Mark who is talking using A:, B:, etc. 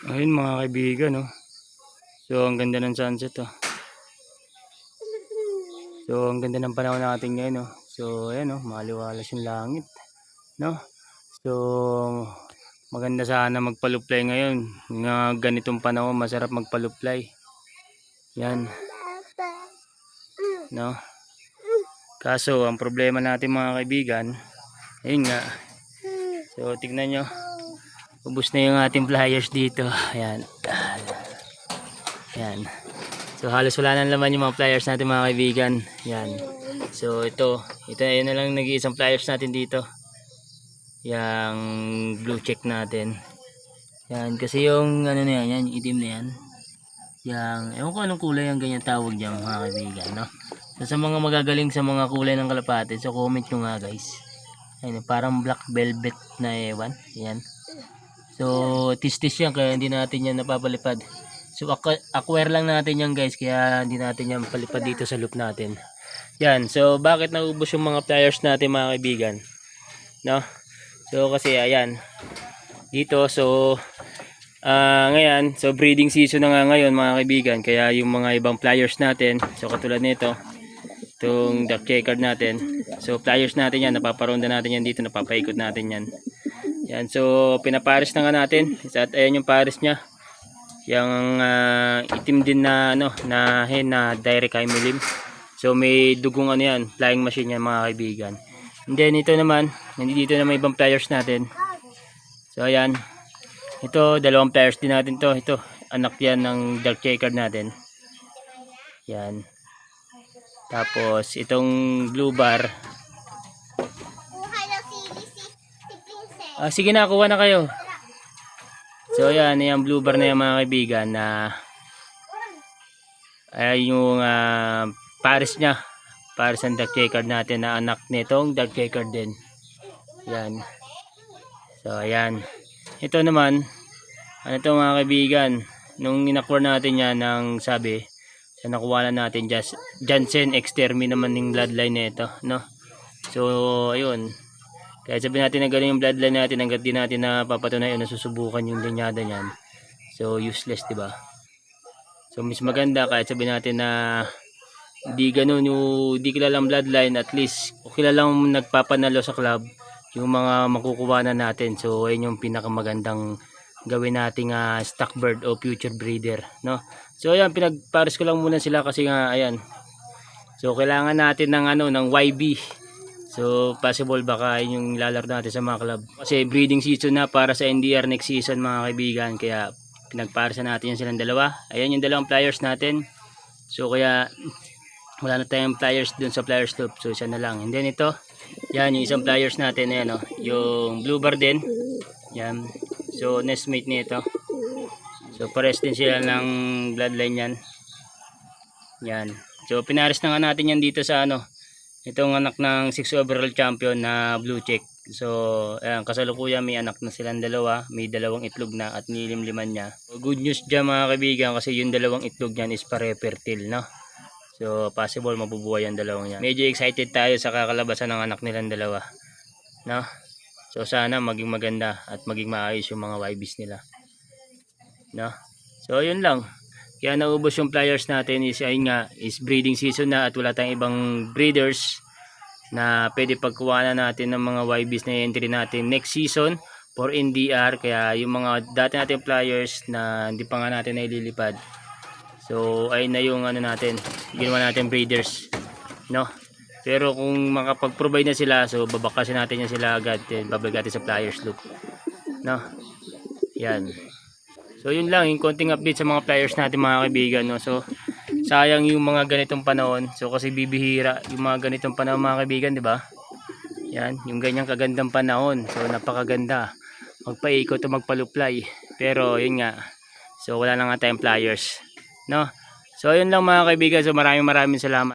A: Ayun mga kaibigan, no. So ang ganda ng sunset, oh. So ang ganda ng panahon natin ngayon, no. So ayan, no, maliwalas yung langit, no. So maganda sana magpaluplay ngayon. Nga ganitong panahon, masarap magpaluplay. Yan, no. Kaso ang problema natin mga kaibigan, ayun nga. So tignan nyo, ubos na yung ating pliers dito. Ayan. Ayan. So halos wala nang laman yung mga pliers natin mga kaibigan. Ayan. So ito yun na lang nag-iisang pliers natin dito. Yang blue check natin. Yan kasi yung ano na yan, yung itim na yan. Yang ewan ko anong kulay ang ganyan tawag diyan mga kaibigan, no. So sa mga magagaling sa mga kulay ng kalapate, so comment nyo nga guys. Ayun, parang black velvet na ewan. Yan. So tis-tis yan kaya hindi natin yan napapalipad. So acquire lang natin yan guys, kaya hindi natin yan palipad dito sa loop natin. Yan. So bakit naubos yung mga pliers natin mga kaibigan, no? So kasi ayan dito, so ngayon, so breeding season na nga ngayon mga kaibigan, kaya yung mga ibang pliers natin, so katulad nito, itong dark checkered natin, so pliers natin yan, napaparonda natin yan dito, napapaikot natin yan. Yan, so pinapares na nga natin, at ayan yung pares nya, yung itim din na ano, na hen na direct hymelim. So may dugong ano yan, flying machine yan mga kaibigan. And then ito naman, nandito na may ibang pliers natin. So ayan, ito dalawang pliers din natin to. Ito anak yan ng dark checkered natin. Yan. Tapos itong blue bar. Sige na, kuha na kayo. So ayan, yung blue bar na yung mga kaibigan na ay yung pares nya. Pares ang dark checkered natin na anak nitong dark checkered din. Yan. So ayan. Ito naman, ano ito mga kaibigan, nung inakwar natin yan ng sabi, so nakuha na natin Jansen Extermi naman yung bloodline nito, no? So ayun, kaya sabihin natin na galing yung bloodline natin, hanggat di natin napapatunayan na susubukan yung linyada niyan, so useless, diba? So mas maganda kahit sabihin natin na hindi ganun, yung di kilalang bloodline, at least o kilalang nagpapanalo sa club yung mga makukuha na natin. So ayun yung pinakamagandang gawin nating stock bird o future breeder, no? So ayan, pinagpares ko lang muna sila kasi nga ayan, so kailangan natin ng ano, ng YB. So possible baka yun yung lalaro natin sa mga club, kasi breeding season na para sa NDR next season mga kaibigan, kaya pinagparesan natin yan silang dalawa. Ayan yung dalawang pliers natin, so kaya wala na tayong pliers dun sa pliers loop, so isa na lang. And then ito, yan yung isang pliers natin, ayan, oh, yung blue bar din yan, so nestmate nito, so pares din sila ng bloodline yan. Yan, so pinares na nga natin yan dito sa ano, itong anak ng 6 overall champion na blue check. So ayan, kasalukuyan may anak na silang dalawa, may dalawang itlog na at nilimliman niya. So, good news dyan mga kaibigan, kasi yung dalawang itlog niyan is pare-fertile, no? So possible mabubuhay ang dalawang yan. Medyo excited tayo sa kakalabasan ng anak nilang dalawa, no? So sana maging maganda at maging maayos yung mga YBs nila, no? So yun lang. Kaya naubos yung pliers natin is ayun nga, is breeding season na at wala tayong ibang breeders na pwede pagkuha na natin ng mga YBs na entry natin next season for NDR. Kaya yung mga dati natin pliers na hindi pa nga natin naililipad, so ayun na yung ano natin, ginawa natin breeders, no? Pero kung makapag-provide na sila, so babakasin natin yan sila agad, babalik natin sa pliers loop, no? Yan. So yun lang, yung konting update sa mga pliers natin mga kaibigan, no? So sayang yung mga ganitong panahon, so kasi bibihira yung mga ganitong panahon mga kaibigan, di ba? Yan, yung ganyang kagandang panahon, so napakaganda magpaikot o magpaluplay, pero yun nga, so wala na nga tayong pliers, no? So yun lang mga kaibigan, so maraming salamat.